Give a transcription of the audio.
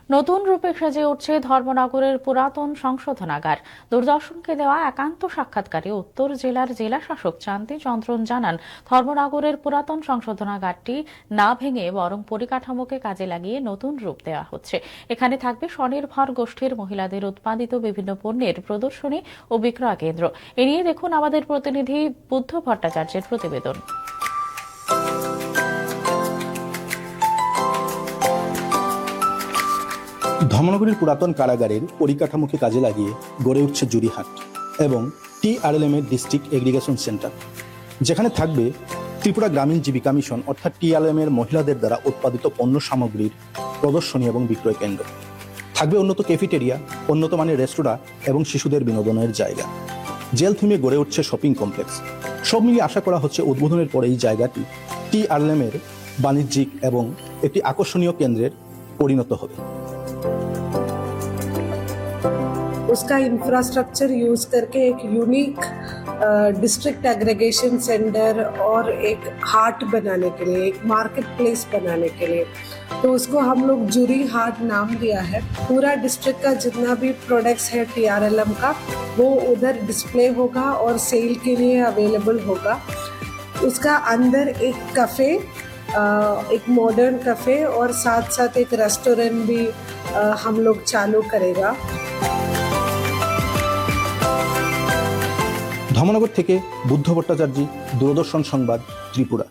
নতুন রূপে সেজে উঠছে ধর্মনগরের পুরাতন সংশোধনাগার। দূরদর্শনকে দেওয়া একান্ত সাক্ষাৎকারে উত্তর জেলার জেলা শাসক শান্তি চন্দ্রন জানান, ধর্মনগরের পুরাতন সংশোধনাগারটি না ভেঙে বরং পরিকাঠামোকে কাজে লাগিয়ে নতুন রূপ দেওয়া হচ্ছে। এখানে থাকবে স্বনির্ভর গোষ্ঠীর মহিলাদের উৎপাদিত বিভিন্ন পণ্যের প্রদর্শনী ও বিক্রয় কেন্দ্র। এ নিয়ে দেখুন আমাদের প্রতিনিধি বুদ্ধ ভট্টাচার্যের প্রতিবেদন। ধর্মনগরের পুরাতন কারাগারের পরিকাঠামোকে কাজে লাগিয়ে গড়ে উঠছে জুরিহাট এবং TRLM এর ডিস্ট্রিক্ট এগ্রিগেশন সেন্টার, যেখানে থাকবে ত্রিপুরা গ্রামীণ জীবিকা মিশন অর্থাৎ TRLM এর মহিলাদের দ্বারা উৎপাদিত পণ্য সামগ্রীর প্রদর্শনী এবং বিক্রয় কেন্দ্র। থাকবে উন্নত ক্যাফেটেরিয়া, উন্নত মানের রেস্তোরাঁ এবং শিশুদের বিনোদনের জায়গা। জেল থিমে গড়ে উঠছে শপিং কমপ্লেক্স। সব মিলিয়ে আশা করা হচ্ছে উদ্বোধনের পরে এই জায়গাটি TRLM এর বাণিজ্যিক এবং একটি আকর্ষণীয় কেন্দ্রের পরিণত হবে। उसका इंफ्रास्ट्रक्चर यूज करके एक यूनिक डिस्ट्रिक्ट एग्रीगेशन सेंटर और एक हाट बनाने के लिए, एक मार्केट प्लेस बनाने के लिए, तो उसको हम लोग जूरी हाट नाम दिया है। पूरा डिस्ट्रिक्ट का जितना भी प्रोडक्ट्स है TRLM का, वो उधर डिस्प्ले होगा और सेल के लिए अवेलेबल होगा। उसका अंदर एक कैफ़े, एक मॉडर्न कैफ़े और साथ साथ एक रेस्टोरेंट भी हम लोग चालू करेगा। ধর্মনগর থেকে বুদ্ধ ভট্টাচার্য, দূরদর্শন সংবাদ, ত্রিপুরা।